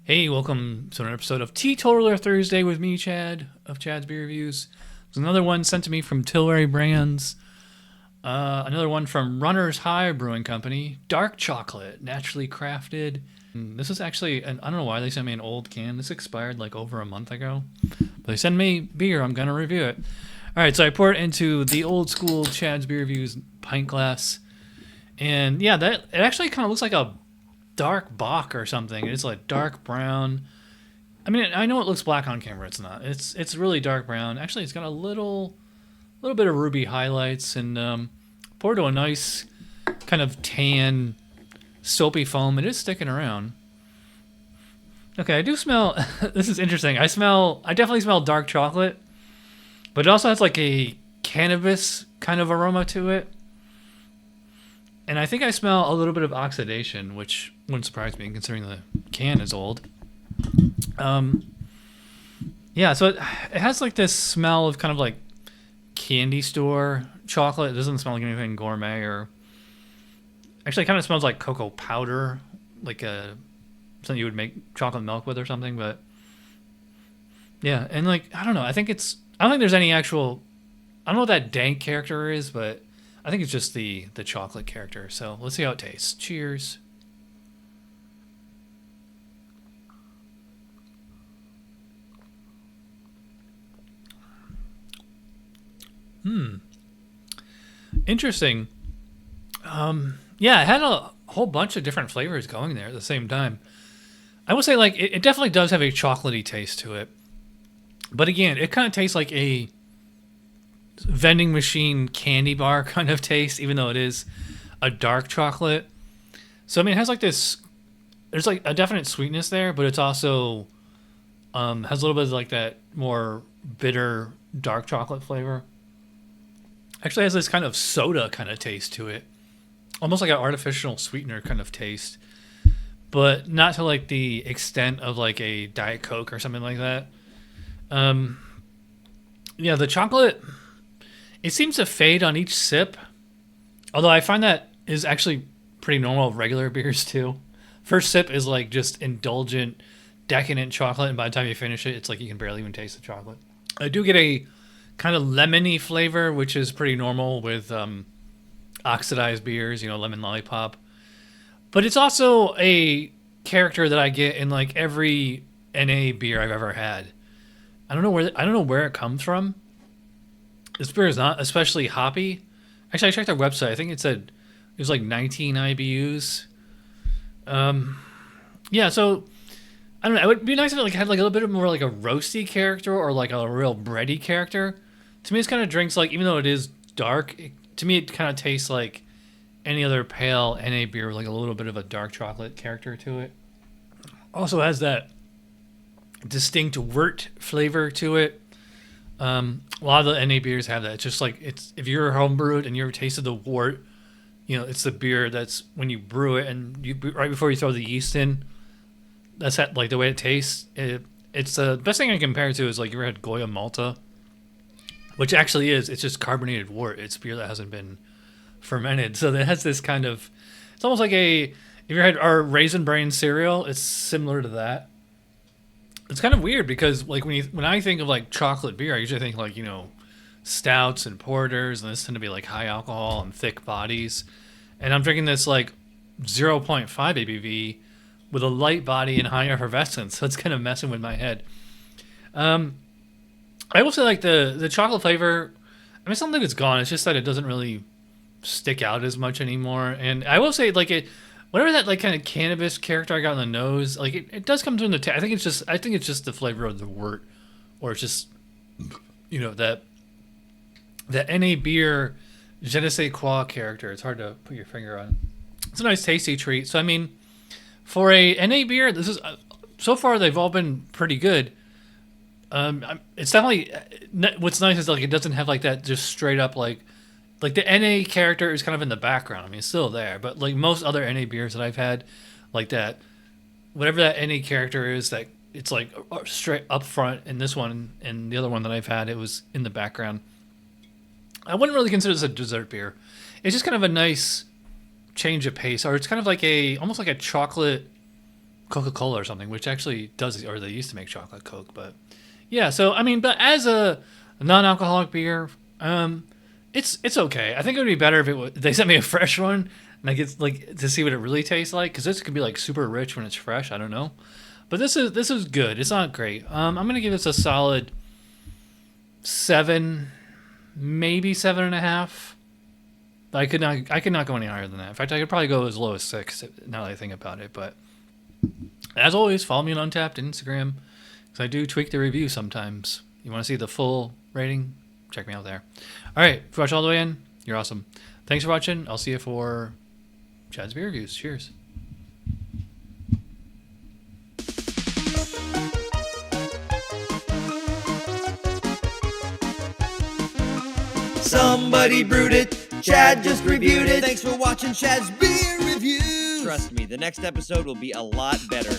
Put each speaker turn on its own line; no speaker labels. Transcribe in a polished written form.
Hey, welcome to another episode of Teetotaler Thursday with me, Chad, of Chad's Beer Reviews. There's another one sent to me from Tilray Brands. Another one from Runner's High Brewing Company. Dark chocolate, naturally crafted. This is actually, I don't know why they sent me an old can. This expired like over a month ago. But they sent me beer, I'm going to review it. Alright, so I pour it into the old school Chad's Beer Reviews pint glass. And yeah, it actually kind of looks like a dark Bock or something. It's like dark brown. I mean, I know it looks black on camera. It's not. It's really dark brown. Actually, it's got a little bit of ruby highlights and poured to a nice kind of tan soapy foam. It is sticking around. Okay, I do smell. This is interesting. I definitely smell dark chocolate, but it also has like a cannabis kind of aroma to it. And I think I smell a little bit of oxidation, which wouldn't surprise me considering the can is old. Yeah, so it has like this smell of kind of like candy store chocolate. It doesn't smell like anything gourmet or... Actually, it kind of smells like cocoa powder, like something you would make chocolate milk with or something. But yeah, and like, I don't know. I don't think there's any actual... I don't know what that dank character is, but... I think it's just the chocolate character. So let's see how it tastes. Cheers. Interesting. Yeah, it had a whole bunch of different flavors going there at the same time. I will say, like, it definitely does have a chocolatey taste to it. But again, it kind of tastes like a vending machine candy bar kind of taste, even though it is a dark chocolate. So I mean, it has like this. There's like a definite sweetness there, but it's also has a little bit of like that more bitter dark chocolate flavor. Actually, has this kind of soda kind of taste to it, almost like an artificial sweetener kind of taste, but not to like the extent of like a Diet Coke or something like that. Yeah, the chocolate. It seems to fade on each sip, although I find that is actually pretty normal of regular beers too. First sip is like just indulgent, decadent chocolate, and by the time you finish it, it's like you can barely even taste the chocolate. I do get a kind of lemony flavor, which is pretty normal with oxidized beers, lemon lollipop. But it's also a character that I get in like every NA beer I've ever had. I don't know where it comes from. This beer is not especially hoppy. Actually, I checked their website. I think it said it was like 19 IBUs. Yeah, so I don't know. It would be nice if it like had like a little bit more like a roasty character or like a real bready character. To me, it's kind of drinks like, even though it is dark, to me it kind of tastes like any other pale NA beer with like a little bit of a dark chocolate character to it. Also has that distinct wort flavor to it. A lot of the NA beers have that. It's just like, if you're homebrewed and you ever tasted the wort, it's the beer that's when you brew it and right before you throw the yeast in. That's like the way it tastes. It's the best thing I can compare it to is like, you ever had Goya Malta, which actually is. It's just carbonated wort. It's beer that hasn't been fermented, so it has this kind of. It's almost like if you ever had our Raisin Bran cereal, it's similar to that. It's kind of weird because like when I think of like chocolate beer, I usually think like, stouts and porters, and this tend to be like high alcohol and thick bodies. And I'm drinking this like 0.5 ABV with a light body and high effervescence. So it's kind of messing with my head. I will say like the chocolate flavor, I mean, it's not like it's gone. It's just that it doesn't really stick out as much anymore. And I will say like whatever that like kind of cannabis character I got in the nose, like it does come through in the I think it's just the flavor of the wort, or it's just that NA beer je ne sais quoi character. It's hard to put your finger on. It's a nice tasty treat. So I mean, for a NA beer, this is so far they've all been pretty good. It's definitely what's nice is like it doesn't have like that just straight up like the NA character is kind of in the background. I mean, it's still there, but like most other NA beers that I've had, like that, whatever that NA character is, that it's like straight up front. In this one and the other one that I've had, it was in the background. I wouldn't really consider this a dessert beer. It's just kind of a nice change of pace, or it's kind of like almost like a chocolate Coca-Cola or something, which actually does, or they used to make chocolate Coke. But yeah, so I mean, but as a non-alcoholic beer, it's okay. I think it would be better if they sent me a fresh one and I get like to see what it really tastes like, because this could be like super rich when it's fresh. I don't know, but this is good. It's not great. I'm gonna give this a solid 7, maybe 7.5. I could not go any higher than that. In fact, I could probably go as low as 6 now that I think about it. But as always, follow me on Untappd Instagram, because I do tweak the review sometimes. You want to see the full rating? Check me out there. All right, if you watch all the way in, you're awesome. Thanks for watching. I'll see you for Chad's beer reviews. Cheers.
Somebody brewed it. Chad just reviewed it. Thanks for watching Chad's beer reviews. Trust me, the next episode will be a lot better.